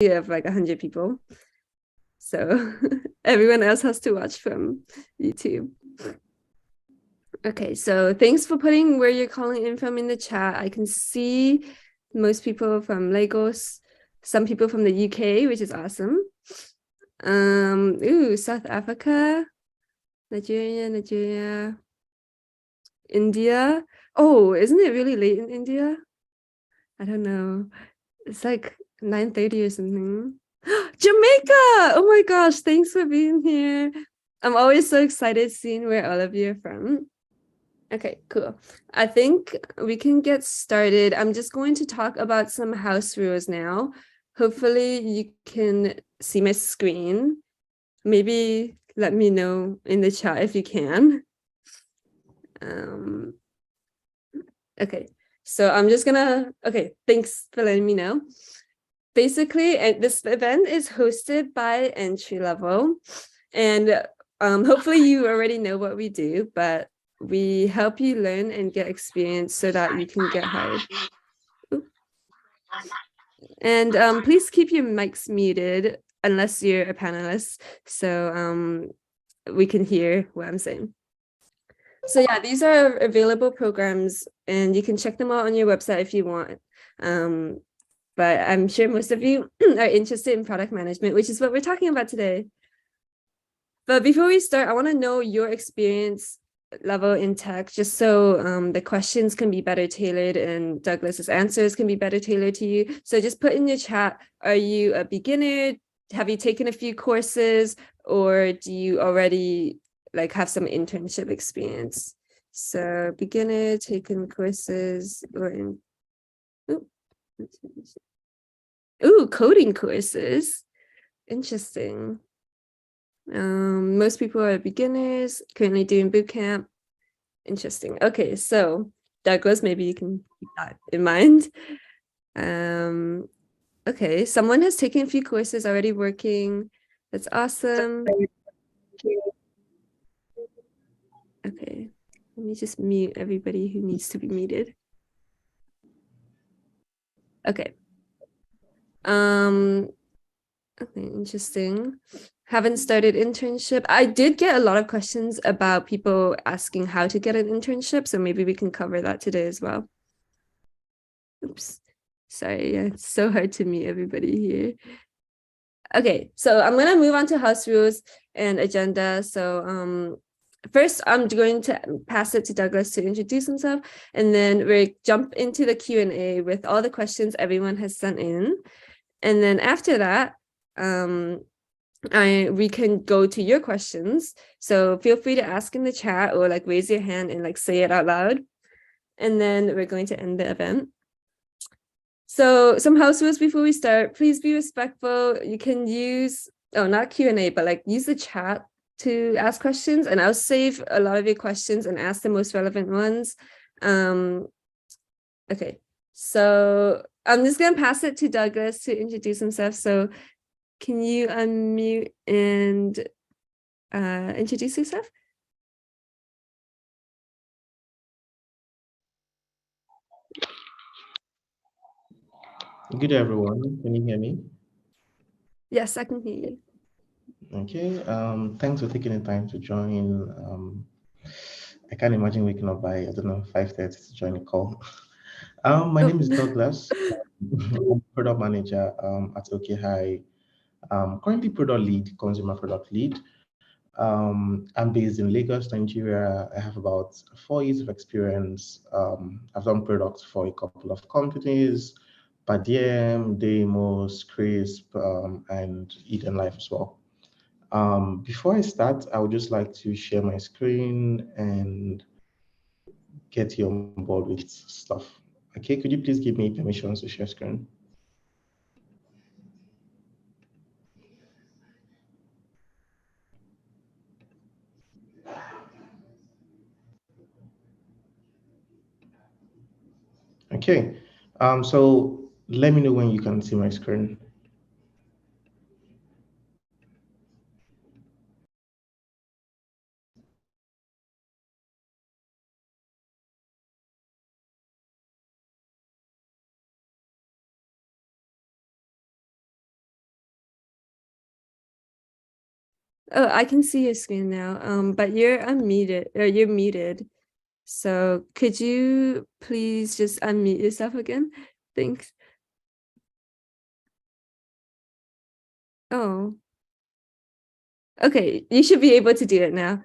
of like 100 people. So everyone else has to watch from YouTube. Okay, so thanks for putting where you're calling in from in the chat. I can see most people from Lagos, some people from the UK, which is awesome. South Africa, Nigeria, India. Oh, isn't it really late in India? I don't know. It's like 9:30 or something. Jamaica! Oh my gosh, thanks for being here. I'm always so excited seeing where all of you are from. Okay, cool. I think we can get started. I'm just going to talk about some house rules now. Hopefully you can see my screen. Maybe let me know in the chat if you can. Um, okay, so I'm just gonna, okay, thanks for letting me know. Basically, this event is hosted by Entry Level, and hopefully you already know what we do, but we help you learn and get experience so that you can get hired. And please keep your mics muted unless you're a panelist, so we can hear what I'm saying. So yeah, these are available programs, and you can check them out on your website if you want. But I'm sure most of you are interested in product management, which is what we're talking about today. But before we start, I want to know your experience level in tech, just so the questions can be better tailored and Douglas's answers can be better tailored to you. So just put in your chat, are you a beginner? Have you taken a few courses, or do you already like have some internship experience? So beginner, taken courses, or in coding courses. Interesting. Most people are beginners, currently doing boot camp. Interesting. Okay, so Douglas, maybe you can keep that in mind. Okay, someone has taken a few courses already working. That's awesome. Okay, let me just mute everybody who needs to be muted. Okay. Okay, interesting. Haven't started internship. I did get a lot of questions about people asking how to get an internship, so maybe we can cover that today as well. Oops. Sorry, yeah, it's so hard to meet everybody here. Okay, so I'm gonna move on to house rules and agenda. So first I'm going to pass it to Douglas to introduce himself, and then we jump into the Q&A with all the questions everyone has sent in. And then after that, we can go to your questions. So feel free to ask in the chat or like raise your hand and like say it out loud. And then we're going to end the event. So some house rules before we start. Please be respectful. You can use, not Q&A, but like use the chat to ask questions, and I'll save a lot of your questions and ask the most relevant ones. Okay, so I'm just gonna pass it to Douglas to introduce himself. So can you unmute and introduce yourself? Good day, everyone. Can you hear me? Yes, I can hear you. Okay. Thanks for taking the time to join. I can't imagine waking up by, I don't know, 5:30 to join the call. My name is Douglas. I'm product manager at OK High. Currently product lead, consumer product lead. I'm based in Lagos, Nigeria. I have about 4 years of experience. I've done products for a couple of companies, Padiem, Demos, Crisp, and Eden Life as well. Before I start, I would just like to share my screen and get you on board with stuff. Okay, could you please give me permissions to share screen? Okay, so let me know when you can see my screen. Oh, I can see your screen now. But you're unmuted or you're muted. So could you please just unmute yourself again? Thanks. Oh, okay. You should be able to do it now.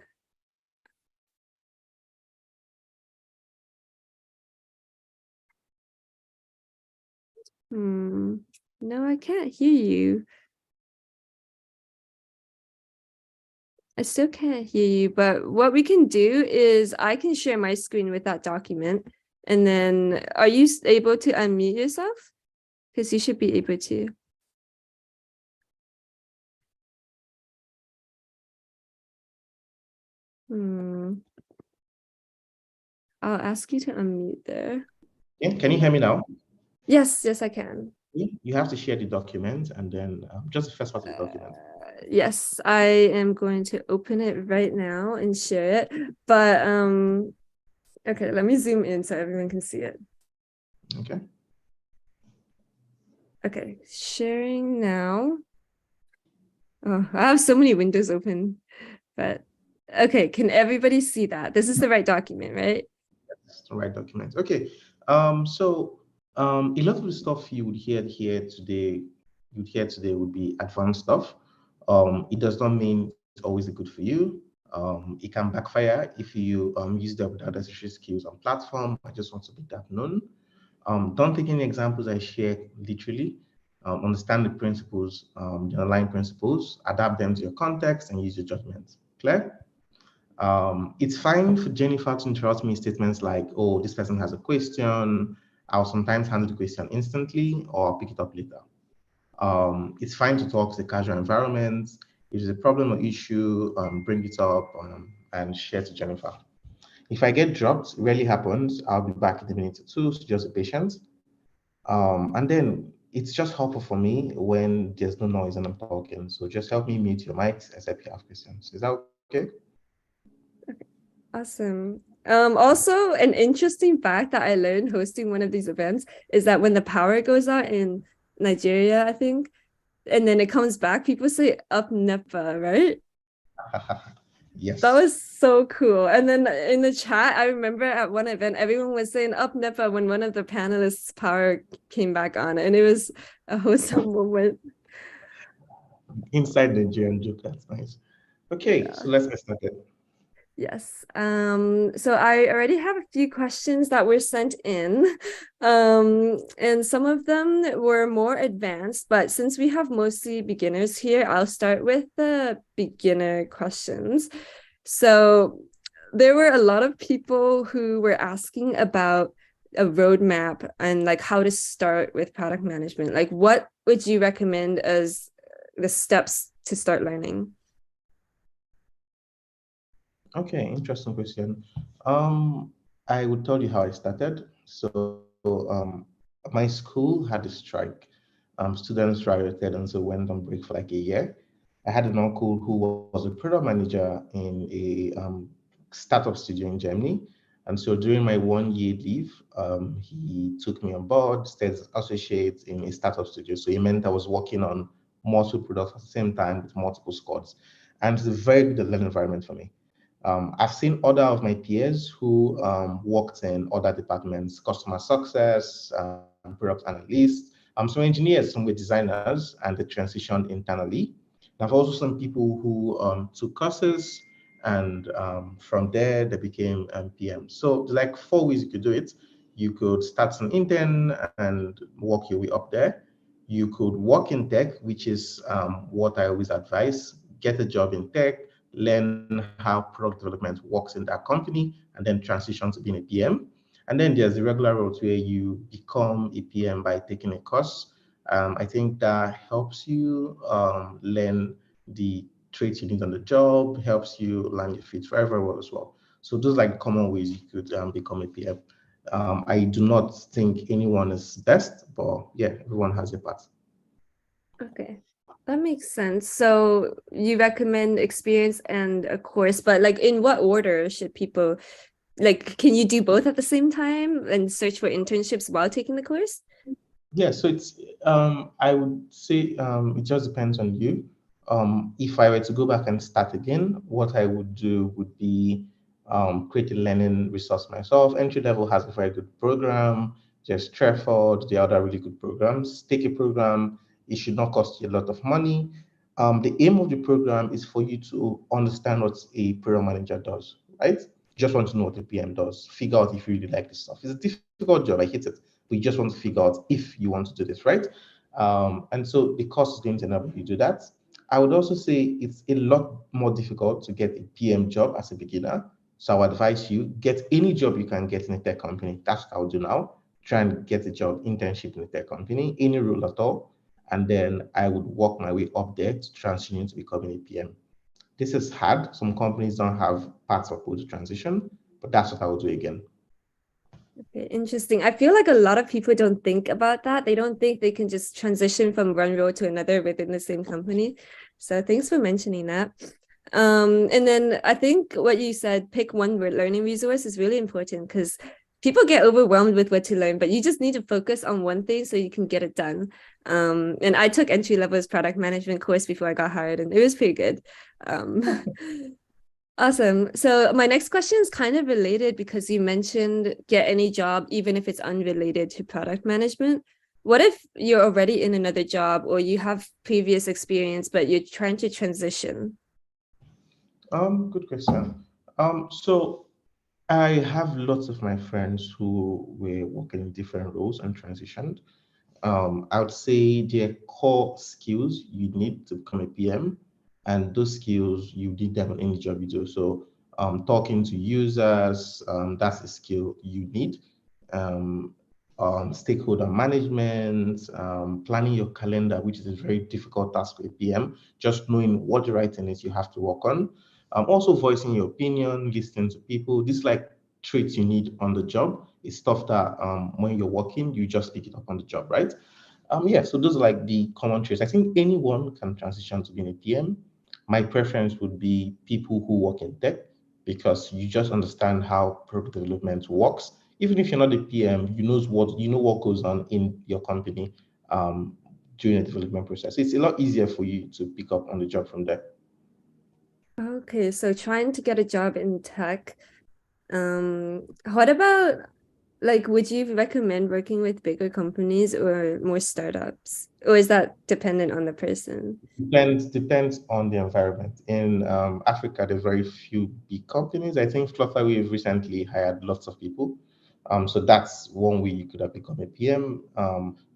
No, I can't hear you. I still can't hear you, but what we can do is I can share my screen with that document. And then are you able to unmute yourself? Because you should be able to. Hmm. I'll ask you to unmute there. Yeah, can you hear me now? Yes, I can. You have to share the document and then just the first part of the document. Yes, I am going to open it right now and share it. But okay, let me zoom in so everyone can see it. Okay. Okay, sharing now. Oh, I have so many windows open, but okay, can everybody see that? This is the right document, right? That's the right document. Okay. So a lot of the stuff you would hear today would be advanced stuff. It does not mean it's always good for you. It can backfire if you use them without necessary skills on platform. I just want to make that known. Don't take any examples I share literally. Understand the principles, the underlying principles, adapt them to your context, and use your judgment. Clear? It's fine for Jennifer to interrupt me in statements like, oh, this person has a question. I'll sometimes handle the question instantly or I'll pick it up later. It's fine to talk to the casual environment. If there's a problem or issue, bring it up and share to Jennifer. If I get dropped, it rarely happens. I'll be back in a minute or two, so just be patient. And then it's just helpful for me when there's no noise and I'm talking. So just help me mute your mics except you have questions. Is that okay? Awesome. Also, an interesting fact that I learned hosting one of these events is that when the power goes out in Nigeria, I think, and then it comes back, people say up nepa, right? That Yes. was so cool. And then in the chat, I remember at one event, everyone was saying up nepa when one of the panelists' power came back on, and it was a wholesome moment. Inside the Nigerian joke, that's nice. Okay, Yeah. so let's get started. Yes. So I already have a few questions that were sent in. And some of them were more advanced, but since we have mostly beginners here, I'll start with the beginner questions. So there were a lot of people who were asking about a roadmap and like how to start with product management. Like, what would you recommend as the steps to start learning? Okay, interesting question. I will tell you how I started. So, my school had a strike. Students rioted and so went on break for like a year. I had an uncle who was a product manager in a startup studio in Germany. And so during my 1 year leave, he took me on board, stayed as associate in a startup studio. So it meant I was working on multiple products at the same time with multiple squads. And it's a very good learning environment for me. I've seen other of my peers who worked in other departments, customer success, product analysts, some engineers, some were designers, and they transitioned internally. I've also seen people who took courses, and from there they became PM. So there's like 4 ways you could do it. You could start as an intern and work your way up there. You could work in tech, which is what I always advise. Get a job in tech, learn how product development works in that company, and then transition to being a PM. And then there's the regular route where you become a PM by taking a course. I think that helps you learn the traits you need on the job, helps you land your feet very, very well as well. So those are like common ways you could become a PM. I do not think anyone is best, but yeah, everyone has a path. Okay, that makes sense. So you recommend experience and a course, but like in what order should people like can you do both at the same time and search for internships while taking the course? Yeah, so it's I would say it just depends on you. If I were to go back and start again, what I would do would be create a learning resource myself. Entry level has a very good program. There's Trefford, the other really good programs. Take a program, it should not cost you a lot of money. The aim of the program is for you to understand what a program manager does, right? You just want to know what a PM does, figure out if you really like this stuff. It's a difficult job, I hate it, but you just want to figure out if you want to do this, right? And so the course is going to enable you to do that. I would also say it's a lot more difficult to get a PM job as a beginner. So I would advise you get any job you can get in a tech company. That's what I would do now. Try and get a job, internship in a tech company, any role at all. And then I would work my way up there to transition into becoming a PM. This is hard. Some companies don't have parts of how to transition, but that's what I will do again. Okay, interesting. I feel like a lot of people don't think about that. They don't think they can just transition from one role to another within the same company. So thanks for mentioning that. And then I think what you said, pick one learning resource is really important because people get overwhelmed with what to learn, but you just need to focus on one thing so you can get it done. And I took entry level's product management course before I got hired, and it was pretty good. Um, Awesome. So my next question is kind of related because you mentioned get any job, even if it's unrelated to product management. What if you're already in another job or you have previous experience, but you're trying to transition? Good question. So I have lots of my friends who were working in different roles and transitioned. I would say their core skills you need to become a PM, and those skills you need them on any job you do. So, talking to users, that's a skill you need. Um, Stakeholder management, planning your calendar, which is a very difficult task for a PM. Just knowing what the right thing is you have to work on. Also voicing your opinion, listening to people. This like traits you need on the job. It's stuff that when you're working, you just pick it up on the job, right? Yeah, so those are like the common traits. I think anyone can transition to being a PM. My preference would be people who work in tech because you just understand how product development works. Even if you're not a PM, you know what goes on in your company um, during the development process. It's a lot easier for you to pick up on the job from there. Okay, so trying to get a job in tech. What about like would you recommend working with bigger companies or more startups? Or is that dependent on the person? Depends on the environment. In Africa, there's very few big companies. I think Flutterwave recently hired lots of people. So that's one way you could have become a PM.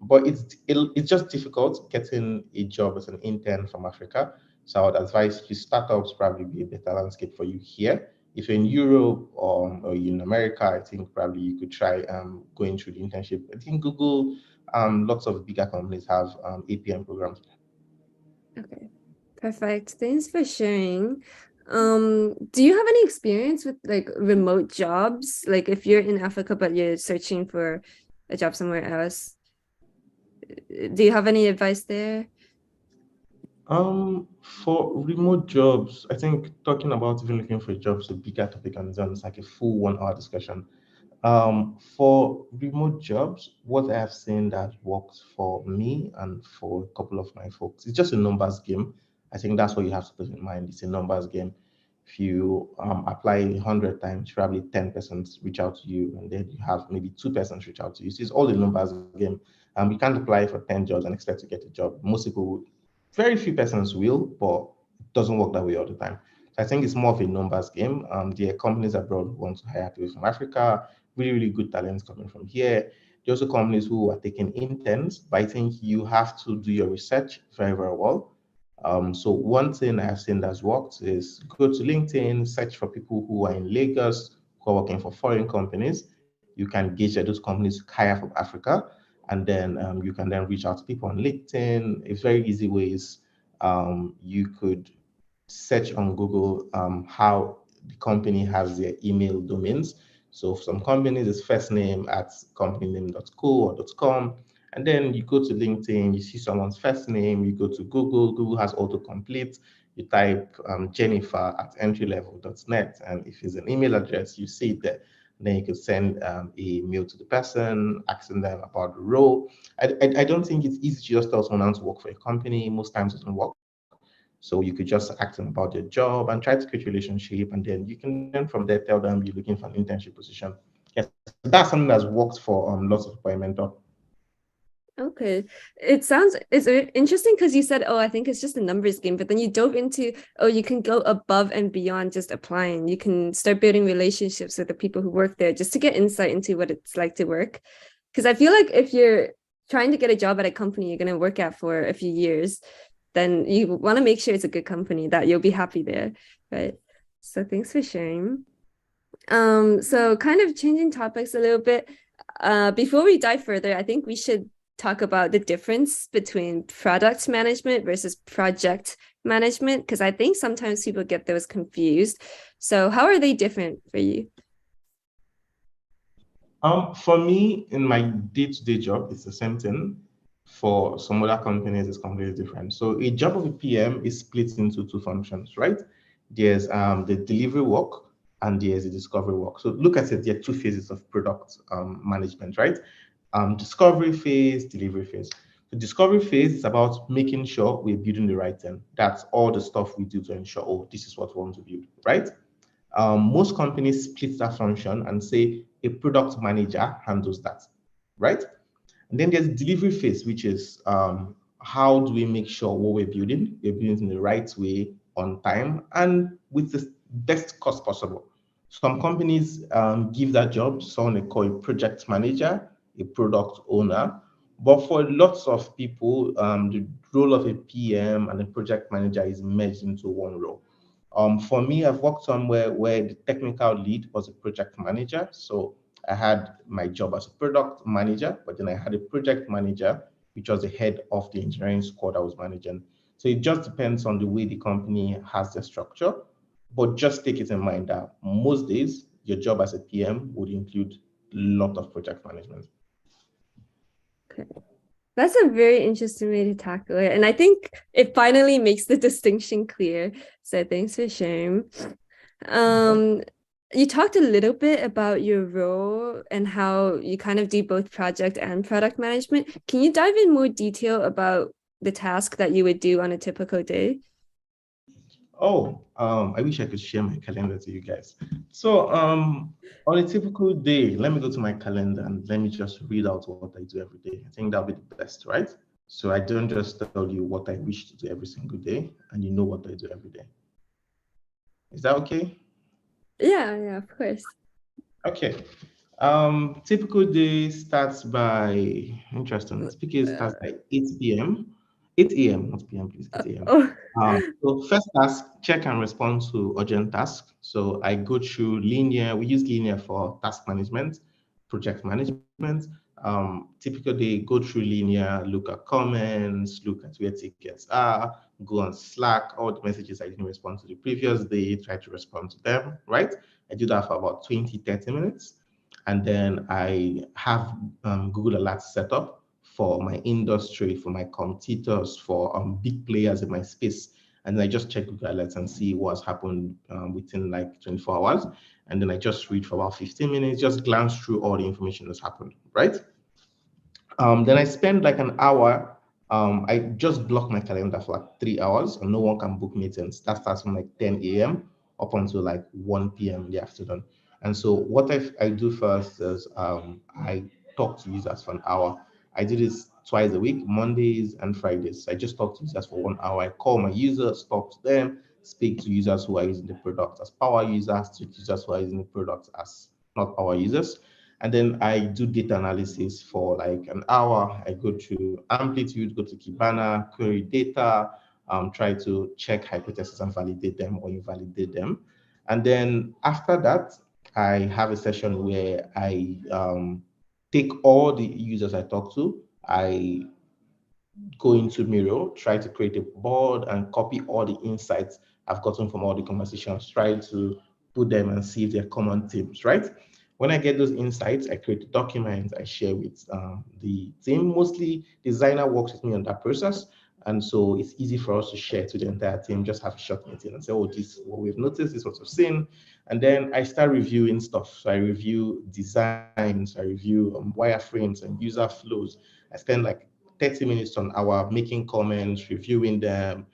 But it's just difficult getting a job as an intern from Africa. So I would advise you startups probably be a better landscape for you here. If you're in Europe or in America, I think probably you could try going through the internship. I think Google, lots of bigger companies have APM programs. Okay, perfect. Thanks for sharing. Do you have any experience with like remote jobs? Like if you're in Africa but you're searching for a job somewhere else, do you have any advice there? For remote jobs, I think talking about even looking for a job is a bigger topic on its own. It's like a full 1 hour discussion. For remote jobs, what I have seen that works for me and for a couple of my folks, it's just a numbers game. I think that's what you have to put in mind. It's a numbers game. If you apply 100 times, probably 10% reach out to you, and then you have maybe 2% reach out to you. So it's all a numbers game. You can't apply for 10 jobs and expect to get a job. Most people, very few persons will, but it doesn't work that way all the time. So I think it's more of a numbers game. There are companies abroad who want to hire people from Africa, really, really good talents coming from here. There are also companies who are taking interns, but I think you have to do your research very, very well. So one thing I've seen that's worked is go to LinkedIn, search for people who are in Lagos, who are working for foreign companies. You can gauge that those companies hire from Africa, and then you can then reach out to people on LinkedIn. A very easy way is you could search on Google how the company has their email domains. So for some companies, it's first name at companyname.co or .com. And then you go to LinkedIn, you see someone's first name, you go to Google, Google has autocomplete. You type Jennifer at entrylevel.net. And if it's an email address, you see it there. Then you could send a mail to the person, asking them about the role. I don't think it's easy to just tell someone to work for a company. Most times it doesn't work. So you could just ask them about their job and try to create a relationship, and then you can then from there tell them you're looking for an internship position. Yes, that's something that's worked for lots of people I mentor. Okay. It's interesting because you said, oh, I think it's just a numbers game, but then you dove into, oh, you can go above and beyond just applying. You can start building relationships with the people who work there just to get insight into what it's like to work. Because I feel like if you're trying to get a job at a company you're going to work at for a few years, then you want to make sure it's a good company that you'll be happy there, right? So thanks for sharing. So kind of changing topics a little bit. Before we dive further, I think we should talk about the difference between product management versus project management, because I think sometimes people get those confused. So how are they different for you? For me, in my day-to-day job, it's the same thing. For some other companies, it's completely different. So a job of a PM is split into two functions, right? There's the delivery work and there's the discovery work. So look at it, there are two phases of product management, right? Discovery phase, delivery phase. The discovery phase is about making sure we're building the right thing. That's all the stuff we do to ensure, oh, this is what we want to build, right? Most companies split that function and say a product manager handles that, right? And then there's the delivery phase, which is how do we make sure what we're building in the right way, on time, and with the best cost possible. Some companies give that job to someone they call a project manager, a product owner. But for lots of people, the role of a PM and a project manager is merged into one role. For me, I've worked somewhere where the technical lead was a project manager. So I had my job as a product manager, but then I had a project manager, which was the head of the engineering squad I was managing. So it just depends on the way the company has their structure. But just take it in mind that most days, your job as a PM would include a lot of project management. Okay. That's a very interesting way to tackle it. And I think it finally makes the distinction clear. So thanks for sharing. Um, you talked a little bit about your role and how you kind of do both project and product management. Can you dive in more detail about the task that you would do on a typical day? Oh, I wish I could share my calendar to you guys. So, on a typical day, let me go to my calendar and let me just read out what I do every day. I think that'll be the best, right? So I don't just tell you what I wish to do every single day, and you know what I do every day. Is that okay? Yeah, of course. Okay. Typical day starts by interesting. Typical day starts by 8 p.m. 8 a.m. not p.m. please. 8 a.m. Oh, So first task, check and respond to urgent tasks. So I go through linear. We use linear for task management, project management. Typical day, go through linear, look at comments, look at where tickets are, go on Slack, all the messages I didn't respond to the previous day, try to respond to them, right? I do that for about 20, 30 minutes. And then I have Google Alerts set up for my industry, for my competitors, for big players in my space. And then I just check Google Alerts and see what's happened within like 24 hours. And then I just read for about 15 minutes, just glance through all the information that's happened, right? Then I spend like an hour. I just block my calendar for like 3 hours, and no one can book meetings. That starts from like 10 a.m. up until like 1 p.m. in the afternoon. And so what I do first is I talk to users for an hour. I do this twice a week, Mondays and Fridays. I just talk to users for 1 hour. I call my users, talk to them, speak to users who are using the product as power users, to users who are using the product as not power users. And then I do data analysis for like an hour. I go to Amplitude, go to Kibana, query data, try to check hypotheses and validate them or invalidate them. And then after that, I have a session where I take all the users I talk to, I go into Miro, try to create a board and copy all the insights I've gotten from all the conversations, try to put them and see if they're common themes, right? When I get those insights, I create a document I share with the team. Mostly, designer works with me on that process. And so it's easy for us to share to the entire team, just have a short meeting and say, oh, this is what we've noticed, this is what we've seen. And then I start reviewing stuff. So I review designs, I review wireframes and user flows. I spend like 30 minutes to an hour making comments, reviewing them,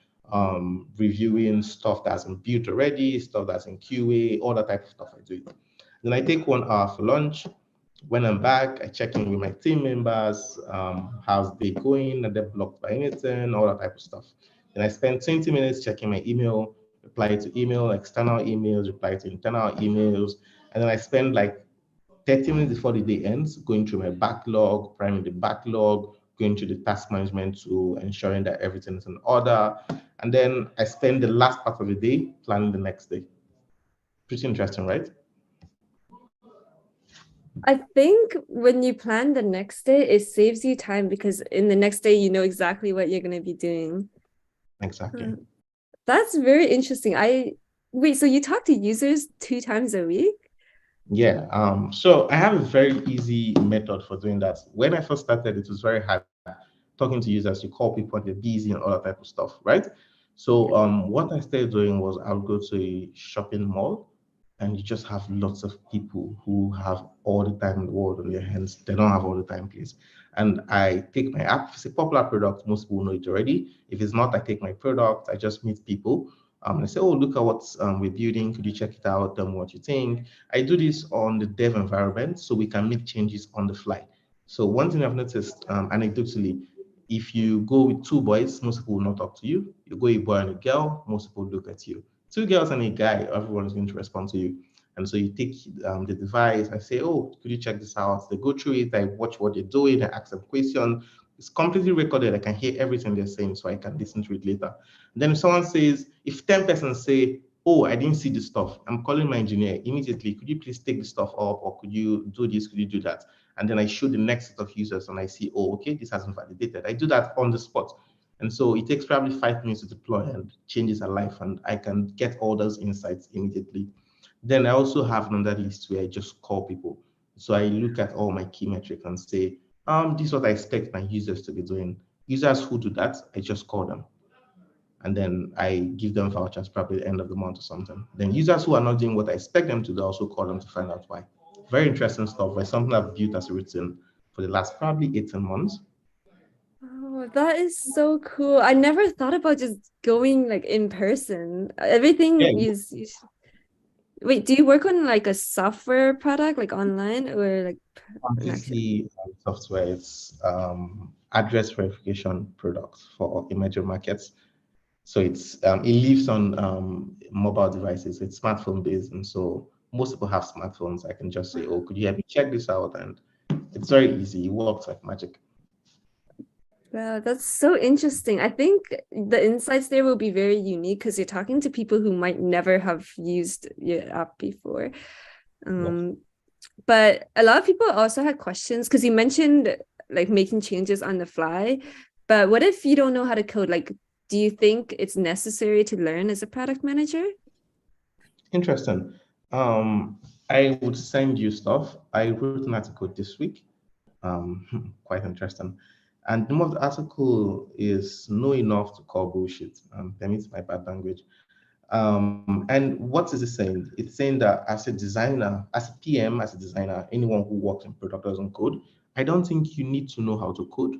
reviewing stuff that's been built already, stuff that's in QA, all that type of stuff I do it. Then I take 1 hour for lunch. When I'm back, I check in with my team members, how's they going, are they blocked by anything, all that type of stuff. Then I spend 20 minutes checking my email, reply to email, external emails, reply to internal emails, and then I spend like 30 minutes before the day ends going through my backlog, priming the backlog, going through the task management tool, ensuring that everything is in order. And then I spend the last part of the day planning the next day. Pretty interesting, right? I think when you plan the next day, it saves you time because in the next day, you know exactly what you're going to be doing. Exactly. That's very interesting. Wait, so you talk to users 2 times a week? Yeah. So I have a very easy method for doing that. When I first started, it was very hard talking to users. You call people and they're busy and all that type of stuff, right? So what I started doing was I would go to a shopping mall and you just have lots of people who have all the time in the world on their hands. They don't have all the time, please. And I take my app. If it's a popular product, most people know it already. If it's not, I take my product. I just meet people. I say, oh, look at what we're building. Could you check it out? Tell me what you think. I do this on the dev environment so we can make changes on the fly. So one thing I've noticed, anecdotally, if you go with 2 boys, most people will not talk to you. You go a boy and a girl, most people look at you. 2 girls and a guy, everyone is going to respond to you. And so you take the device, I say, oh, could you check this out? They go through it, I watch what they're doing, I ask them questions. It's completely recorded. I can hear everything they're saying, so I can listen to it later. And then if someone says, if 10 persons say, oh, I didn't see this stuff, I'm calling my engineer immediately. Could you please take the stuff up, or could you do this? Could you do that? And then I show the next set of users and I see, oh, okay, this hasn't validated. I do that on the spot. And so it takes probably 5 minutes to deploy and changes a life. And I can get all those insights immediately. Then I also have another list where I just call people. So I look at all my key metrics and say, this is what I expect my users to be doing. Users who do that, I just call them. And then I give them vouchers probably at the end of the month or something. Then users who are not doing what I expect them to do, I also call them to find out why. Very interesting stuff. It's something I've built as a routine for the last probably 18 months. Oh, that is so cool. I never thought about just going like in person. Yeah, Everything is. Wait, do you work on like a software product, like online or like an actual? completely software. It's address verification products for emerging markets. So it lives on mobile devices. It's smartphone based, and so most people have smartphones. I can just say, "Oh, could you help me check this out?" And it's very easy. It works like magic. Wow, that's so interesting. I think the insights there will be very unique because you're talking to people who might never have used your app before. Yes. Um, but a lot of people also had questions because you mentioned like making changes on the fly. But what if you don't know how to code? Like, do you think it's necessary to learn as a product manager? Interesting. I would send you stuff. I wrote an article this week. Quite interesting. And the name of the article is "Know Enough to Call Bullshit." Permit my bad language. And what is it saying? It's saying that as a designer, as a PM, as a designer, anyone who works in product doesn't code, I don't think you need to know how to code.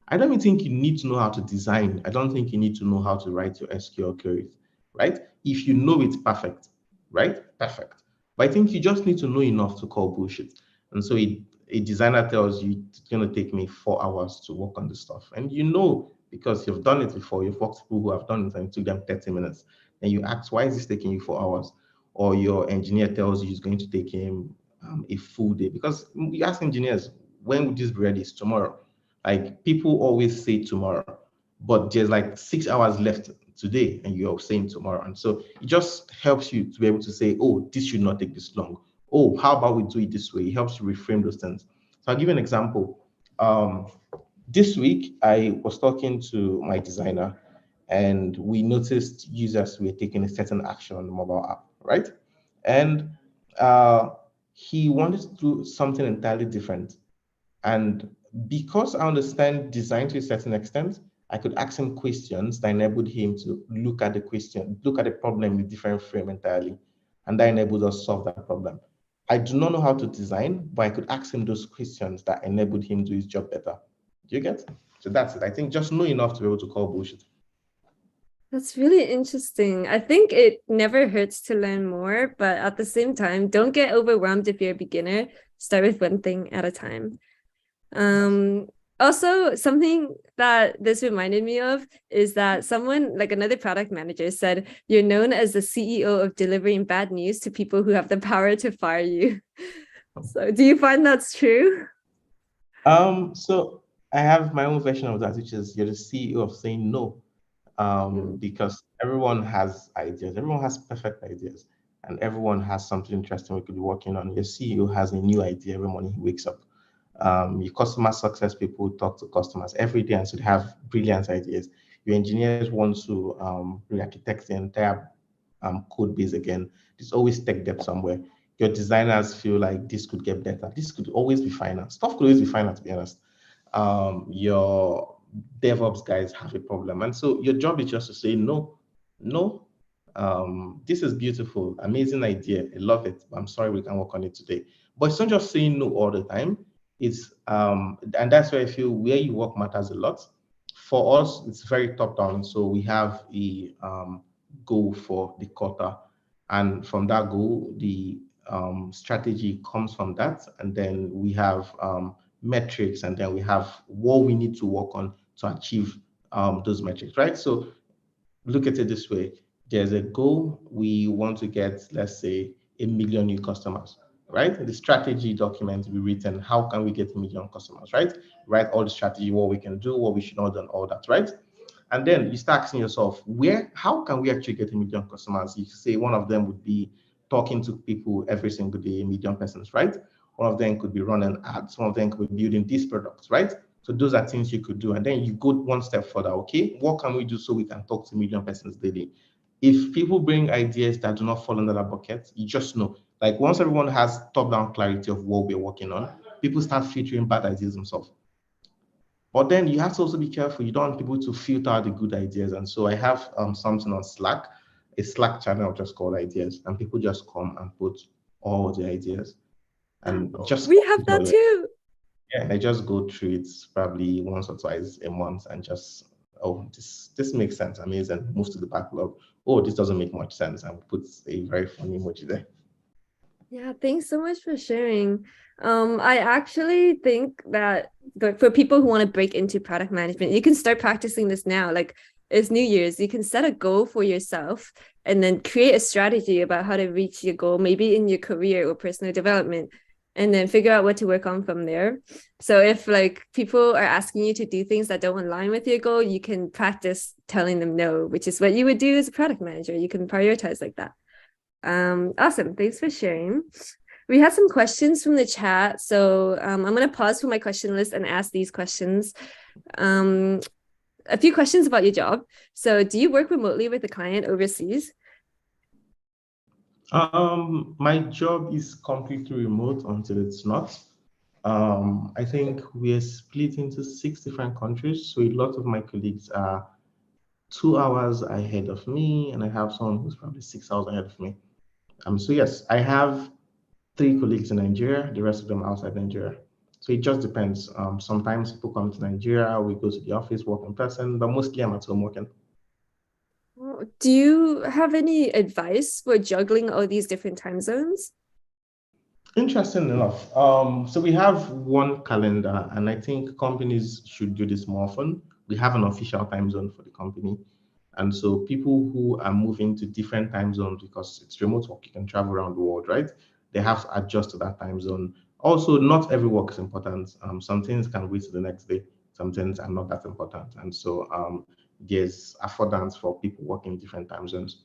I don't even think you need to know how to design. I don't think you need to know how to write your SQL queries, right? If you know it's perfect, right? Perfect. But I think you just need to know enough to call bullshit. And so a designer tells you it's going to take me 4 hours to work on this stuff. And you know, because you've done it before, you've worked with people who have done it and it took them 30 minutes. And you ask, why is this taking you 4 hours? Or your engineer tells you it's going to take him a full day. Because you ask engineers, when would this be ready? It's tomorrow. Like people always say tomorrow, but there's like 6 hours left today, and you're saying tomorrow. And so it just helps you to be able to say, oh, this should not take this long. Oh, how about we do it this way? It helps you reframe those things. So I'll give you an example. Um, this week, I was talking to my designer, and we noticed users were taking a certain action on the mobile app, right? And uh, he wanted to do something entirely different. And because I understand design to a certain extent, I could ask him questions that enabled him to look at the question, look at the problem in a different frame entirely. And that enabled us to solve that problem. I do not know how to design, but I could ask him those questions that enabled him to do his job better. Do you get? So that's it. I think just know enough to be able to call bullshit. That's really interesting. I think it never hurts to learn more, but at the same time, don't get overwhelmed if you're a beginner. Start with one thing at a time. Um, Also, something that this reminded me of is that someone, like another product manager, said, "You're known as the CEO of delivering bad news to people who have the power to fire you." So, do you find that's true? So I have my own version of that, which is you're the CEO of saying no. Mm. Because everyone has ideas, everyone has perfect ideas, and everyone has something interesting we could be working on. Your CEO has a new idea every morning he wakes up. Your customer success people talk to customers every day and should have brilliant ideas. Your engineers want to re-architect the entire code base again. There's always tech debt somewhere. Your designers feel like this could get better. This could always be finance. Stuff could always be finance, to be honest. Your DevOps guys have a problem. And so your job is just to say, no, no, this is beautiful, amazing idea. I love it. I'm sorry we can't work on it today. But it's not just saying no all the time. It's and that's where I feel where you work matters a lot. For us, it's very top down. So we have a goal for the quarter. And from that goal, the strategy comes from that. And then we have metrics, and then we have what we need to work on to achieve those metrics, right? So look at it this way. There's a goal. We want to get, let's say, 1 million new customers, right? The strategy document will be written. How can we get 1 million customers, right? Write all the strategy, what we can do, what we should not do, and all that, right? And then you start asking yourself, how can we actually get 1 million customers? You say one of them would be talking to people every single day, 1 million persons, right? One of them could be running ads. One of them could be building these products, right? So those are things you could do. And then you go one step further. Okay, what can we do so we can talk to 1 million persons daily? If people bring ideas that do not fall under that bucket, you just know. Like once everyone has top-down clarity of what we're working on, people start filtering bad ideas themselves. But then you have to also be careful. You don't want people to filter out the good ideas. And so I have something on Slack, a Slack channel just called Ideas, and people just come and put all the ideas and just We have that too. yeah, I just go through it probably once or twice a month and just, oh, this makes sense, amazing. Move to the backlog. Oh, this doesn't make much sense, and put a very funny emoji there. Yeah, thanks so much for sharing. I actually think that for people who want to break into product management, you can start practicing this now. Like it's New Year's, you can set a goal for yourself and then create a strategy about how to reach your goal, maybe in your career or personal development, and then figure out what to work on from there. So if like people are asking you to do things that don't align with your goal, you can practice telling them no, which is what you would do as a product manager. You can prioritize like that. Awesome. Thanks for sharing. We have some questions from the chat. So I'm going to pause for my question list and ask these questions. A few questions about your job. So do you work remotely with a client overseas? My job is completely remote until it's not. I think we're split into 6 different countries. So a lot of my colleagues are 2 hours ahead of me, and I have someone who's probably 6 hours ahead of me. So yes, I have 3 colleagues in Nigeria, the rest of them outside Nigeria. So it just depends. Sometimes people come to Nigeria, we go to the office, work in person, but mostly I'm at home working. Do you have any advice for juggling all these different time zones? Interesting enough. So we have one calendar, and I think companies should do this more often. We have an official time zone for the company. And so people who are moving to different time zones because it's remote work, you can travel around the world, right? They have to adjust to that time zone. Also, not every work is important. Some things can wait to the next day. Some things are not that important. And so there's affordance for people working different time zones.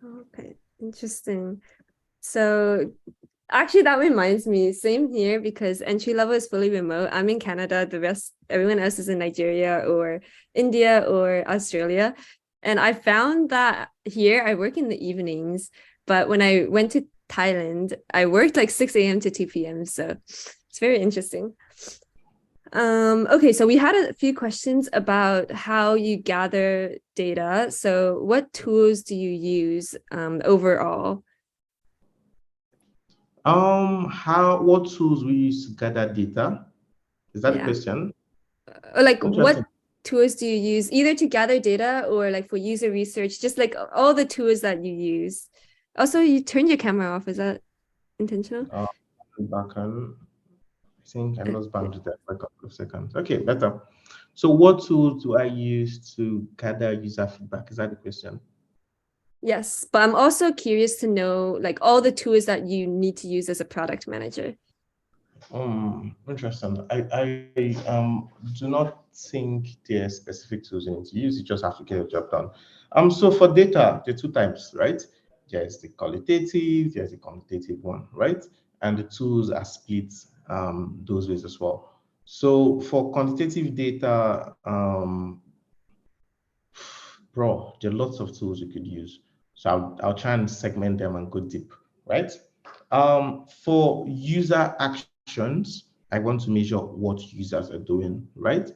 Okay, interesting. So actually, that reminds me, same here because entry level is fully remote. I'm in Canada, the rest, everyone else is in Nigeria or India or Australia. And I found that here I work in the evenings, but when I went to Thailand, I worked like 6 a.m. to 2 p.m. So it's very interesting. Okay, so we had a few questions about how you gather data. So what tools do you use overall? What tools we use to gather data? Is that the Yeah. question? Like what Interesting. tools do you use either to gather data or like for user research, just like all the tools that you use? Also, you turned your camera off. Is that intentional? Uh, Back on, I think I lost Yeah. bandwidth there for a couple of seconds. Okay, better. So what tools do I use to gather user feedback? Is that the question? Yes, but I'm also curious to know like all the tools that you need to use as a product manager. Interesting. I do not think there are specific tools you need to use. You just have to get your job done. So for data, there are two types, right? There's the qualitative, there's the quantitative one, right? And the tools are split those ways as well. So for quantitative data, bro, there are lots of tools you could use. So I'll try and segment them and go deep, right? For user actions, I want to measure what users are doing, right?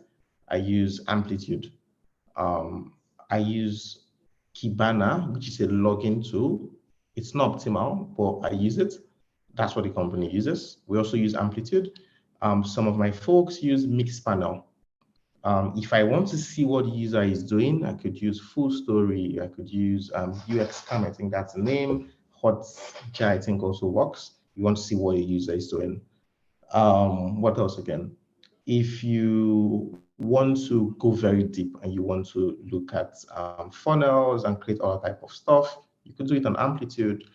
I use amplitude. Um, I use Kibana, which is a login tool. It's not optimal, but I use it. That's what the company uses. We also use amplitude. Some of my folks use Mixpanel. If I want to see what the user is doing, I could use Full Story. I could use UXCam. I think that's the name. Hotjar, I think also works. You want to see what a user is doing. What else again? If you want to go very deep and you want to look at funnels and create all type of stuff, you could do it on Amplitude.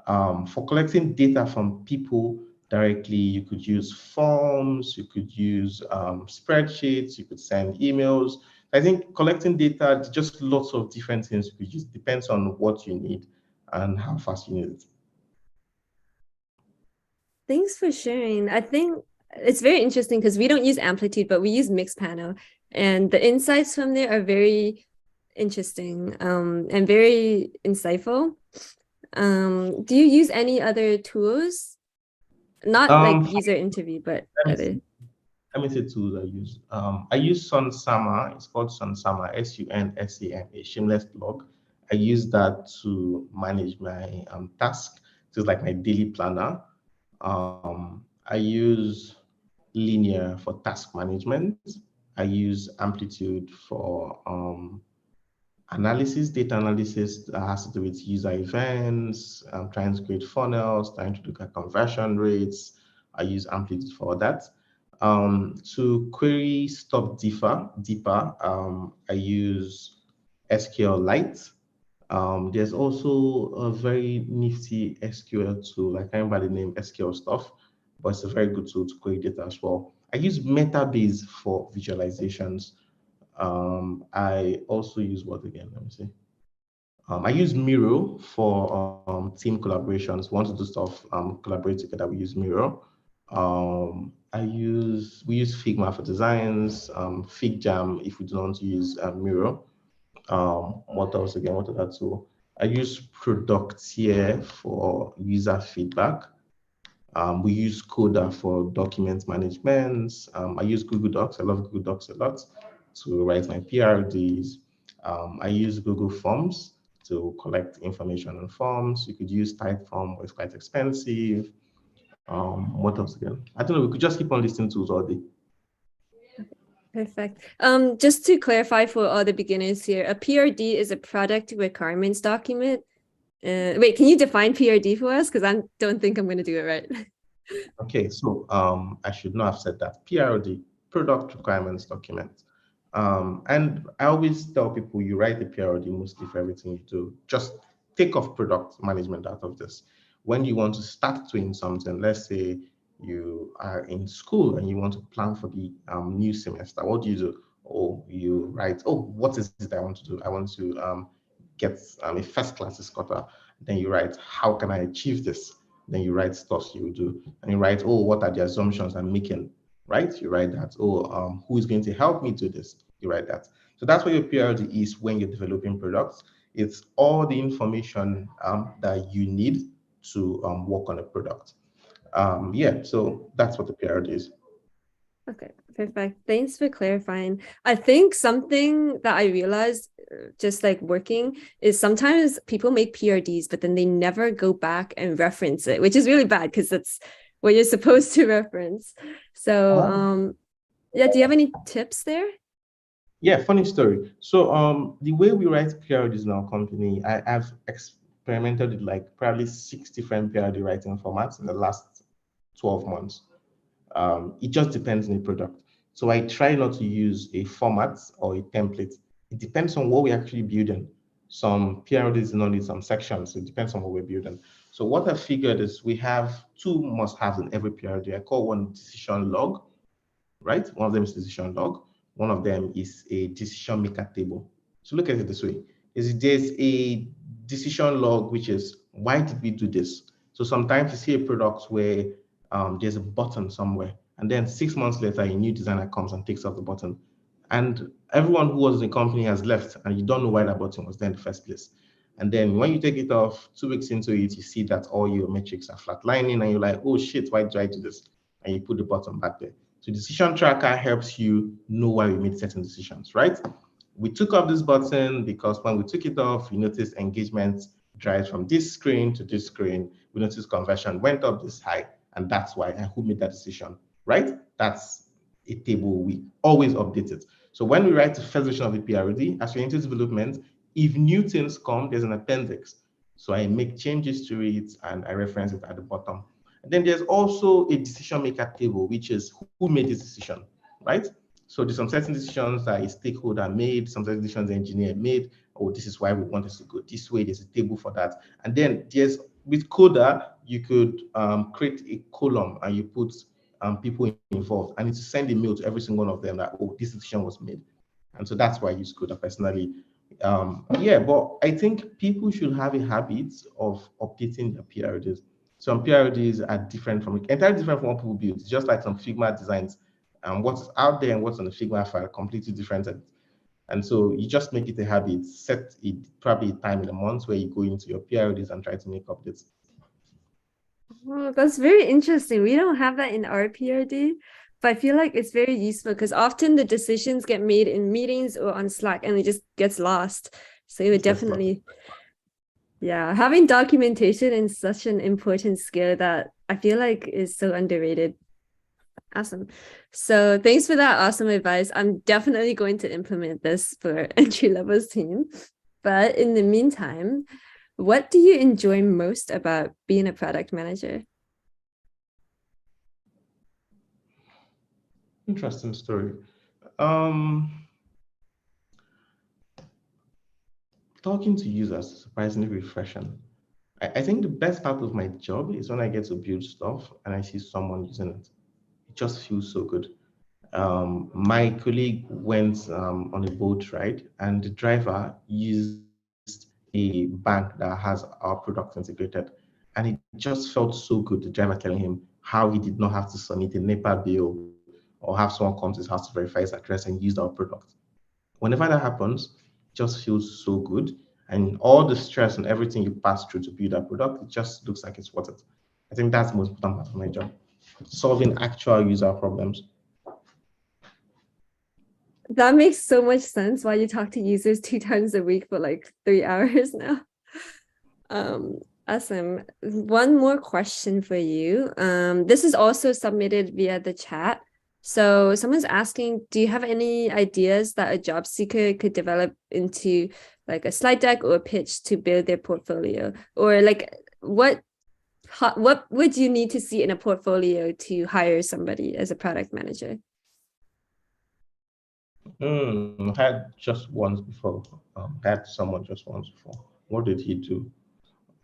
For collecting data from people directly, you could use forms, you could use spreadsheets, you could send emails. I think collecting data, just lots of different things you could use. Depends on what you need and how fast you need it. Thanks for sharing. I think it's very interesting because we don't use Amplitude, but we use Mixpanel, and the insights from there are very interesting and very insightful. Do you use any other tools? Not like Um, user interview, but let me other. see. Let me say tools I use. I use Sunsama. It's called Sunsama, Sunsama, Shameless blog. I use that to manage my task. It's like my daily planner. I use Linear for task management. I use Amplitude for analysis, data analysis that has to do with user events, trying to create funnels, trying to look at conversion rates. I use Amplitude for that. To query stuff deeper, I use SQLite. There's also a very nifty SQL tool. I can't remember the name SQL stuff, but it's a very good tool to query data as well. I use Metabase for visualizations. I also use what again? Let me see. I use Miro for team collaborations. Want to do stuff, collaborate together. We use Miro. We use Figma for designs. FigJam if we do not use Miro. What else again? What other tool? I use Productier for user feedback. We use Coda for document management. I use Google Docs. I love Google Docs a lot to write my PRDs. I use Google Forms to collect information on forms. You could use Typeform, but it's quite expensive. What else again? I don't know. We could just keep on listing tools all day. Perfect. Just to clarify for all the beginners here, a PRD is a product requirements document. Wait, can you define PRD for us? Because I don't think I'm going to do it right. Okay, so I should not have said that. PRD, product requirements document. And I always tell people you write the PRD mostly for everything you do. Just take off product management out of this. When you want to start doing something, let's say you are in school and you want to plan for the new semester, what do you do? Oh, you write, oh, what is it I want to do? I want to get a first class scholar. Then you write, how can I achieve this? Then you write stuff you do, and you write, oh, what are the assumptions I'm making, right? You write that. Oh, who is going to help me do this? You write that. So that's what your PRD is when you're developing products. It's all the information that you need to work on a product. Yeah, so that's what the PRD is. Okay, perfect. Thanks for clarifying. I think something that I realized just like working is sometimes people make PRDs, but then they never go back and reference it, which is really bad because that's what you're supposed to reference. So, Uh, yeah, do you have any tips there? Yeah, funny story. So the way we write PRDs in our company, I've experimented with like probably 6 different PRD writing formats in the last 12 months. It just depends on the product. So I try not to use a format or a template. It depends on what we're actually building. Some PRDs not need some sections. It depends on what we're building. So what I figured is we have two must-haves in every PRD. I call one decision log, right? One of them is decision log. One of them is a decision maker table. So look at it this way: is there's a decision log which is why did we do this? So sometimes you see a product where there's a button somewhere, and then 6 months later, a new designer comes and takes off the button, and everyone who was in the company has left, and you don't know why that button was there in the first place. And then when you take it off, 2 weeks into it, you see that all your metrics are flatlining, and you're like, oh shit, why did I do this? And you put the button back there. So decision tracker helps you know why we made certain decisions, right? We took off this button because when we took it off, we noticed engagement drives from this screen to this screen. We noticed conversion went up this high, and that's why. And who made that decision, right? That's a table we always update it. So when we write the first version of the PRD, as we're into development, if new things come, there's an appendix. So I make changes to it and I reference it at the bottom. And then there's also a decision maker table, which is who made this decision, right? So there's some certain decisions that a stakeholder made, some certain decisions the engineer made. Oh, this is why we want this to go this way. There's a table for that. And then there's with Coda, you could create a column and you put people involved, and it's to send a mail to every single one of them that, oh, this decision was made. And so that's why I use Coda personally. Yeah, but I think people should have a habit of updating their PRDs. Some PRDs are different from entirely different from what people build. It's just like some Figma designs. What's out there and what's on the Figma file completely different. And so you just make it a habit, set it probably a time in a month where you go into your PRDs and try to make updates. Oh, that's very interesting. We don't have that in our PRD, but I feel like it's very useful because often the decisions get made in meetings or on Slack and it just gets lost. So it would definitely, yeah, having documentation is such an important skill that I feel like is so underrated. Awesome. So thanks for that awesome advice. I'm definitely going to implement this for entry levels team. But in the meantime, what do you enjoy most about being a product manager? Interesting story. Um, Talking to users is surprisingly refreshing. I think the best part of my job is when I get to build stuff and I see someone using it. It just feels so good. My colleague went on a boat ride, and the driver used a bank that has our product integrated. And it just felt so good, the driver telling him how he did not have to submit a NEPA bill or have someone come to his house to verify his address and use our product. Whenever that happens, it just feels so good. And all the stress and everything you pass through to build that product, it just looks like it's worth it. I think that's the most important part of my job, solving actual user problems. That makes so much sense why you talk to users 2 times a week for like 3 hours now. Um, awesome. One more question for you. This is also submitted via the chat. So someone's asking, do you have any ideas that a job seeker could develop into like a slide deck or a pitch to build their portfolio? Or like what would you need to see in a portfolio to hire somebody as a product manager? Had just once before. Had someone just once before. What did he do?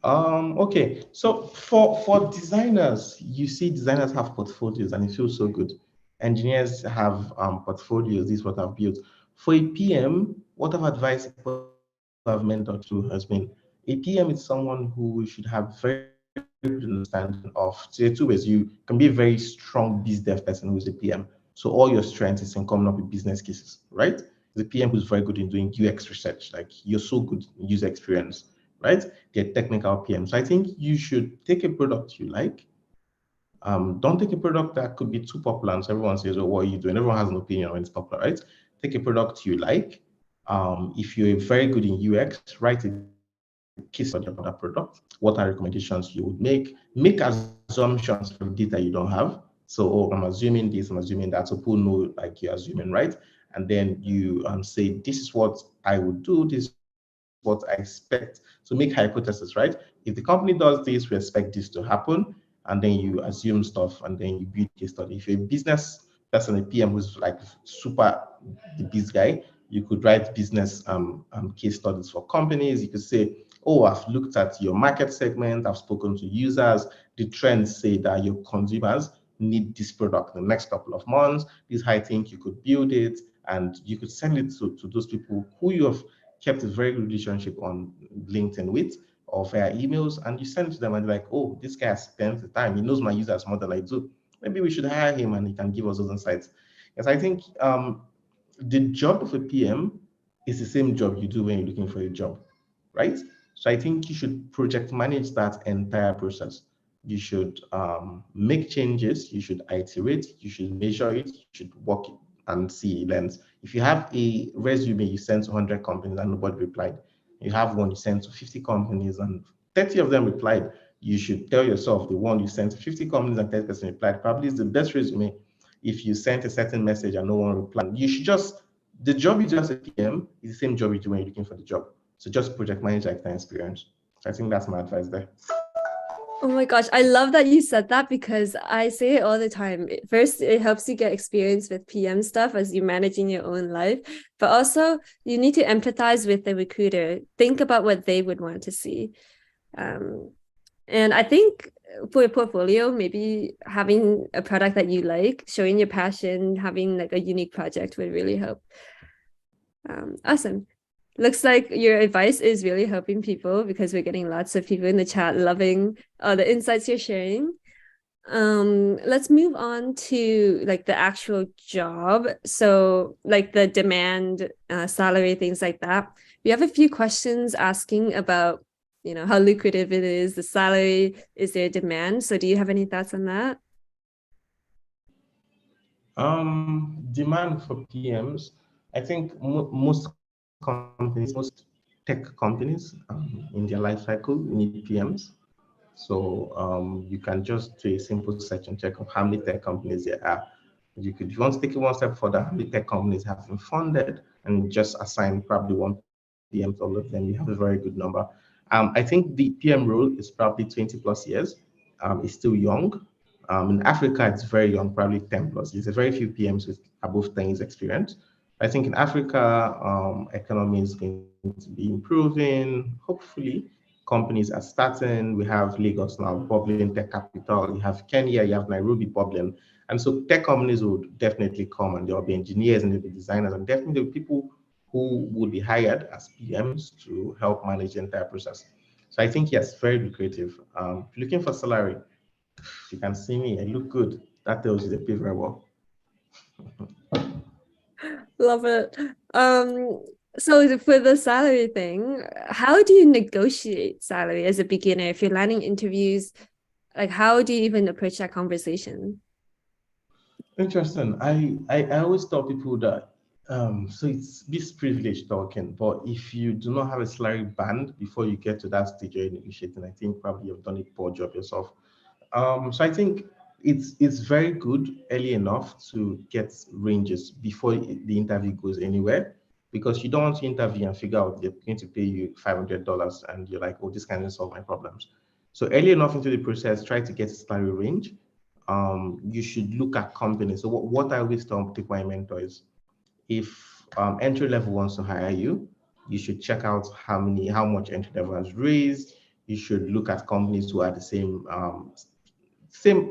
Okay. So for designers, you see designers have portfolios and it feels so good. Engineers have portfolios. This is what I've built. For a PM, what I've advised people I've mentored to has been a PM is someone who should have very good understanding of, so there are two ways. You can be a very strong biz dev person who's a PM. So all your strength is in coming up with business cases, right? The PM who's very good in doing UX research, like you're so good in user experience, right? They're technical PM. So I think you should take a product you like. Don't take a product that could be too popular and so everyone says, oh, what are you doing? Everyone has an opinion when it's popular, right? Take a product you like. If you're very good in UX, write a case study about that product. What are recommendations you would make? Make assumptions from data you don't have. So, oh, I'm assuming this, I'm assuming that. So people know like you're assuming, right? and then you say, this is what I would do, this is what I expect. So make hypothesis, right? If the company does this, we expect this to happen, and then you assume stuff, and then you build case study. If you're a business person, a PM who's like super the biz guy, you could write business case studies for companies. You could say, oh, I've looked at your market segment, I've spoken to users, the trends say that your consumers need this product in the next couple of months. This is how I think you could build it, and you could send it to those people who you have kept a very good relationship on LinkedIn with or via emails, and you send it to them and they're like, oh, this guy has spent the time, he knows my users more than I do. Maybe we should hire him and he can give us those insights. Yes, I think the job of a PM is the same job you do when you're looking for a job, right? So I think you should project manage that entire process. You should make changes, you should iterate, you should measure it, you should work it and see lens. If you have a resume you sent to 100 companies and nobody replied, you have one you sent to 50 companies and 30 of them replied, you should tell yourself the one you sent to 50 companies and 30% replied probably is the best resume. If you sent a certain message and no one replied, you should just, the job you do as a PM is the same job you do when you're looking for the job. So just project manage lifetime experience. So I think that's my advice there. Oh my gosh, I love that you said that because I say it all the time. First, it helps you get experience with PM stuff as you're managing your own life, but also you need to empathize with the recruiter. Think about what they would want to see. And I think for your portfolio, maybe having a product that you like, showing your passion, having like a unique project would really help. Awesome. Looks like your advice is really helping people because we're getting lots of people in the chat loving all the insights you're sharing. Let's move on to like the actual job. So like the demand, salary, things like that. We have a few questions asking about, how lucrative it is, the salary, is there demand? So do you have any thoughts on that? Demand for PMs. I think most companies, most tech companies in their life cycle need PMs. So you can just do a simple search and check of how many tech companies there are. You could, if you want to take it one step further, how many tech companies have been funded and just assign probably one PM to all of them, you have a very good number. I think the PM role is probably 20 plus years. It's still young. In Africa, it's very young, probably 10 plus. There's a very few PMs with above 10 years experience. I think in Africa, economy is going to be improving. Hopefully, companies are starting. We have Lagos now bubbling tech capital. You have Kenya, you have Nairobi bubbling. And so tech companies would definitely come and there'll be engineers and there'll be designers and definitely people who would be hired as PMs to help manage the entire process. So I think, yes, very lucrative. If you're looking for salary, you can see me, I look good. That tells you they pay very well. Love it. So for the salary thing, how do you negotiate salary as a beginner if you're landing interviews? Like, how do you even approach that conversation? Interesting. I always tell people that so it's this privilege talking, but if you do not have a salary band before you get to that stage you're negotiating, I think probably you've done a poor job yourself. So I think it's very good early enough to get ranges before the interview goes anywhere, because you don't want to interview and figure out they're going to pay you $500 and you're like, oh, this can't solve my problems. So early enough into the process, try to get a salary range. You should look at companies. So what I always tell people my mentor is, if entry level wants to hire you, you should check out how much entry level has raised. You should look at companies who are the same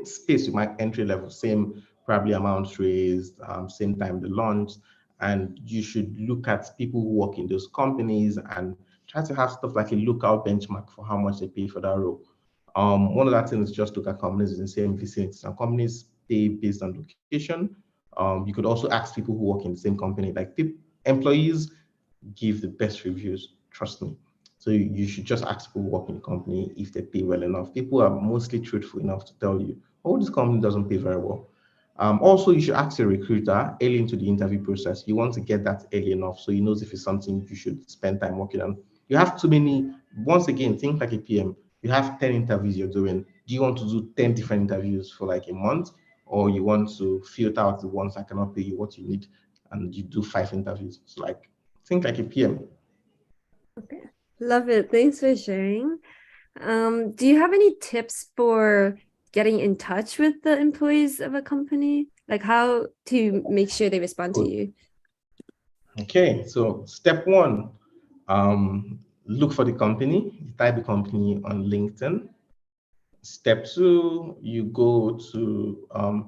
space with my entry level, same probably amount raised, same time the launch. And you should look at people who work in those companies and try to have stuff like a local benchmark for how much they pay for that role. One of that things is just look at companies in the same vicinity. Some companies pay based on location. You could also ask people who work in the same company, like employees give the best reviews, trust me. So you should just ask people who work in the company if they pay well enough. People are mostly truthful enough to tell you, oh, this company doesn't pay very well. Also, you should ask your recruiter early into the interview process. You want to get that early enough so he knows if it's something you should spend time working on. You have too many, once again, think like a PM. You have 10 interviews you're doing. Do you want to do 10 different interviews for like a month? Or you want to filter out the ones that cannot pay you what you need? and you do 5 interviews. It's like, think like a PM. Okay. Love it. Thanks for sharing. Do you have any tips for getting in touch with the employees of a company? Like how to make sure they respond to you? Okay, so step one, look for the company, you type the company on LinkedIn. Step two, you go to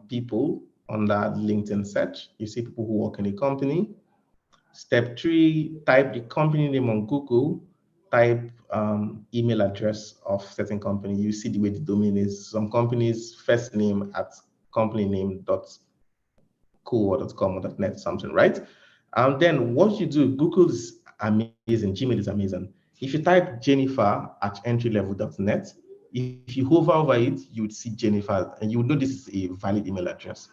people on that LinkedIn search. You see people who work in the company. Step three, type the company name on Google, type email address of certain company. You see the way the domain is. Some companies first name at company name dot co or .com or .net, something, right? And then what you do, Google is amazing, Gmail is amazing. If you type Jennifer at entrylevel.net, if you hover over it, you would see Jennifer and you would know this is a valid email address,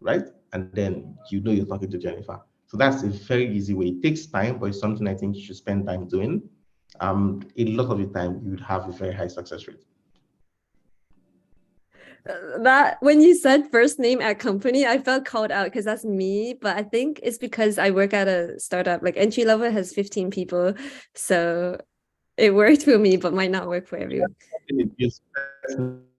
right? And then you know you're talking to Jennifer. So that's a very easy way. It takes time, but it's something I think you should spend time doing. A lot of the time, you would have a very high success rate. That when you said first name at company, I felt called out because that's me. But I think it's because I work at a startup. Like entry level has 15 people, so it worked for me, but might not work for everyone. Just first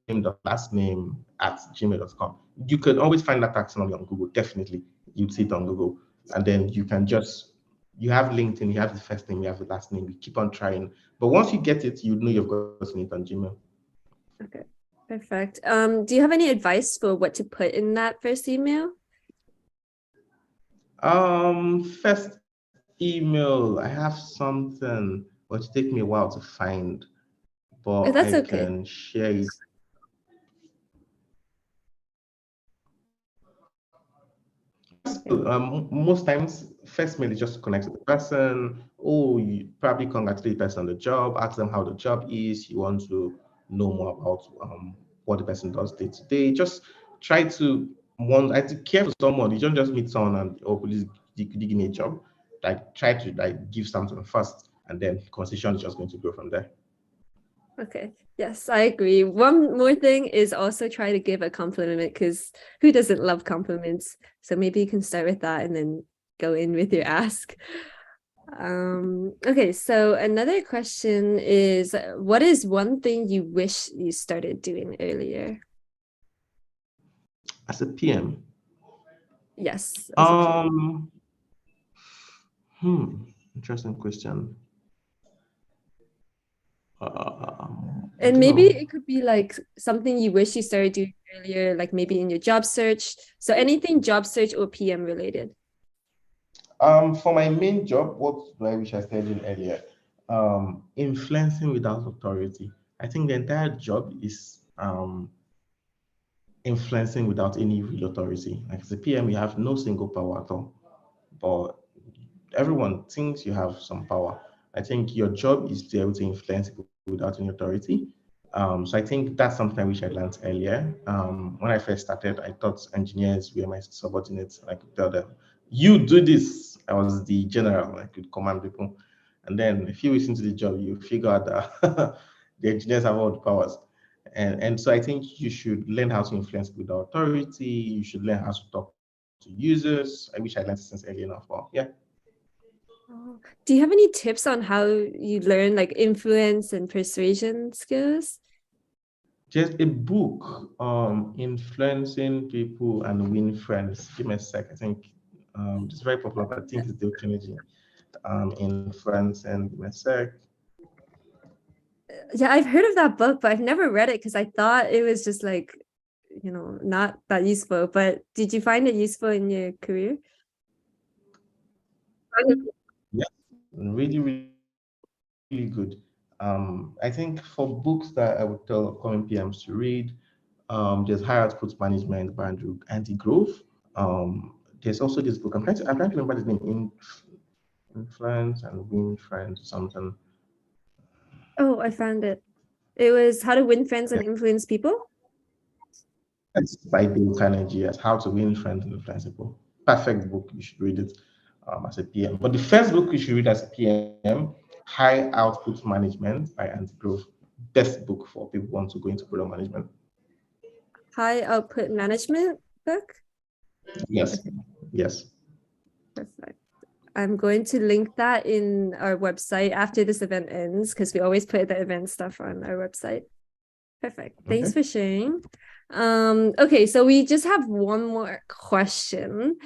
name dot last name at gmail.com. You can always find that taxonomy on Google. Definitely, you'd see it on Google, and then you can just you have LinkedIn, you have the first name, you have the last name. You keep on trying, but once you get it, you know you've gotten it on Gmail. Okay, perfect. Do you have any advice for what to put in that first email? First email. I have something, but it take me a while to find, Oh, but that's I okay. can share it. Okay. Most times, first mail is just to connect with the person. Oh, you probably congratulate the person on the job, ask them how the job is. You want to know more about what the person does day to day. Just try to I to care for someone. You don't just meet someone and oh, please give me a job. Like try to like give something first, and then conversation is just going to grow from there. Okay. Yes, I agree. One more thing is also try to give a compliment because who doesn't love compliments? So maybe you can start with that and then go in with your ask. Okay, so another question is what is one thing you wish you started doing earlier? As a PM, Yes, as a PM. um, interesting question. I And don't maybe know. it could be like something you wish you started doing earlier, like maybe in your job search. So anything job search or PM related. For my main job, what do I wish I started doing earlier? Influencing without authority. I think the entire job is influencing without any real authority. Like as a PM, you have no single power at all, but everyone thinks you have some power. I think your job is to be able to influence people without any authority. So I think that's something I wish I learned earlier. When I first started, I thought engineers were my subordinates. I could tell them, "You do this." I was the general. I could command people. And then a few weeks into the job, you figure out that the engineers have all the powers. And so I think you should learn how to influence with authority. You should learn how to talk to users. I wish I learned since early enough. But yeah. Oh. Do you have any tips on how you learn like influence and persuasion skills? Just a book, influencing people and win friends. Give me a sec. I think it's very popular, but I think it's Dale Carnegie. Influence and give me a sec. Yeah, I've heard of that book, but I've never read it because I thought it was just like, not that useful. But did you find it useful in your career? Yeah, really, really, really good. I think for books that I would tell upcoming PMs to read, there's High Output Management by Andy Grove. There's also this book. I'm trying to remember the name. Influence and Win Friends or something. Oh, I found it. It was How to Win Friends Yeah. and Influence People. That's by Dale Carnegie as How to Win Friends and Influence People. Perfect book. You should read it as a PM. But the first book you should read as a PM, High Output Management by Andy Grove. Best book for people who want to go into product management. High Output Management book. Yes. Okay, Yes. Perfect. I'm going to link that in our website after this event ends, because we always put the event stuff on our website. Perfect. Thanks Okay. for sharing. Okay, so we just have one more question.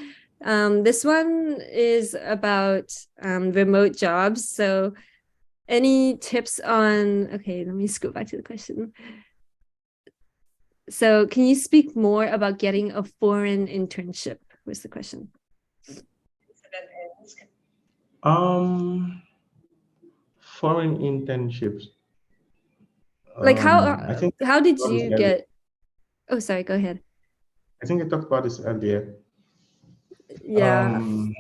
This one is about remote jobs. So any tips on, okay, let me scoot back to the question. So can you speak more about getting a foreign internship? Was the question. Um, Foreign internships. Like I think how did about this you earlier. get, oh, sorry, go ahead. I think I talked about this earlier. Yeah. Um,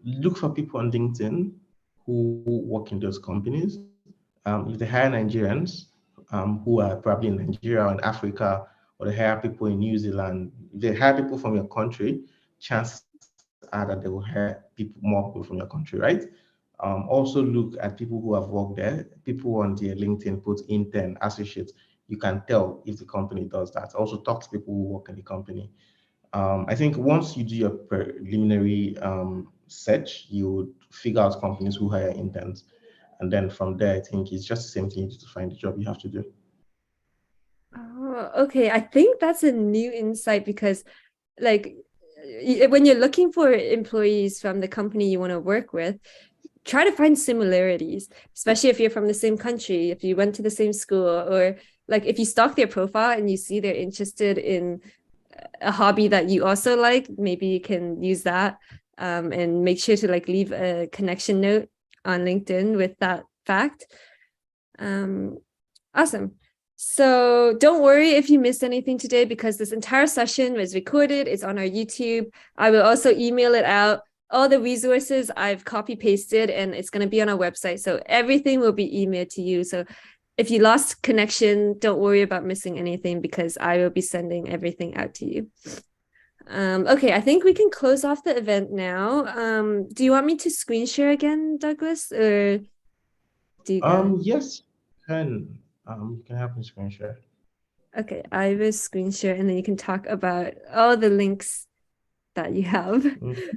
Look for people on LinkedIn who work in those companies. If they hire Nigerians who are probably in Nigeria or in Africa, or they hire people in New Zealand, if they hire people from your country, chances are that they will hire more people from your country, right? Also look at people who have worked there. People on their LinkedIn put intern, associate. You can tell if the company does that. Also talk to people who work in the company. I think once you do your preliminary search, you would figure out companies who hire interns. And then from there, I think it's just the same thing to find the job you have to do. Oh, okay. I think that's a new insight because like when you're looking for employees from the company you want to work with, try to find similarities, especially if you're from the same country, if you went to the same school, or like if you stalk their profile and you see they're interested in a hobby that you also like, maybe you can use that, and make sure to like leave a connection note on LinkedIn with that fact. Awesome. So don't worry if you missed anything today, because this entire session was recorded. It's on our YouTube. I will also email it out. All the resources I've copy pasted, and it's going to be on our website. So everything will be emailed to you. So if you lost connection, don't worry about missing anything, because I will be sending everything out to you. Okay, I think we can close off the event now. Do you want me to screen share again, Douglas, or do you got? Yes, you can have me screen share. Okay, I will screen share, and then you can talk about all the links that you have. Okay.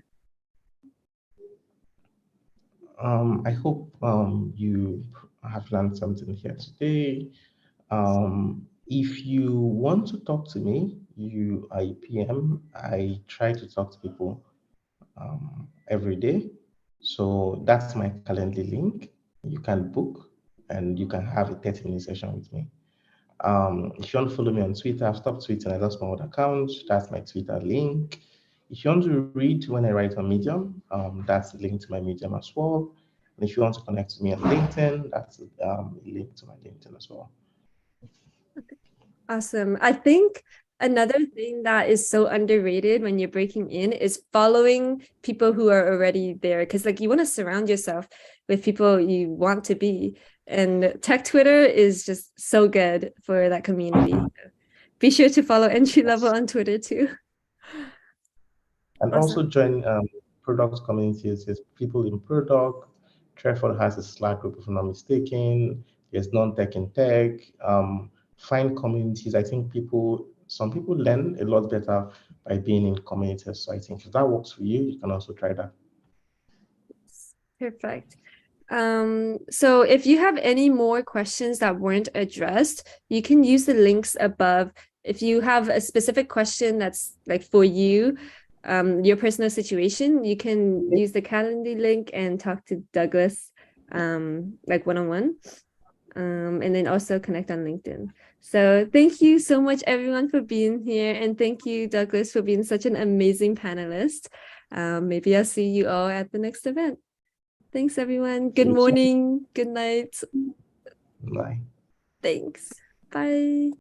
I hope you have learned something here today. If you want to talk to me, you are a PM. I try to talk to people every day. So that's my Calendly link. You can book and you can have a 30-minute session with me. If you want to follow me on Twitter, I've stopped tweeting. I lost my old account. That's my Twitter link. If you want to read when I write on Medium, that's linked to my Medium as well. And if you want to connect to me on LinkedIn, that's a link to my LinkedIn as well. Awesome. I think another thing that is so underrated when you're breaking in is following people who are already there, because like you want to surround yourself with people you want to be. And Tech Twitter is just so good for that community. Be sure to follow Entry Level Yes. on Twitter too. And also Awesome. join product communities. There's people in product. Treford has a Slack group, if I'm not mistaken. There's non-tech in tech. Find communities. I think some people learn a lot better by being in communities. So I think if that works for you, you can also try that. Perfect. So if you have any more questions that weren't addressed, you can use the links above. If you have a specific question that's like for you, your personal situation, you can use the Calendly link and talk to Douglas, like one-on-one, and then also connect on LinkedIn. So thank you so much, everyone, for being here, and thank you, Douglas, for being such an amazing panelist. Maybe I'll see you all at the next event. Thanks, everyone. Good You too. morning. Good night. Bye. Thanks. Bye.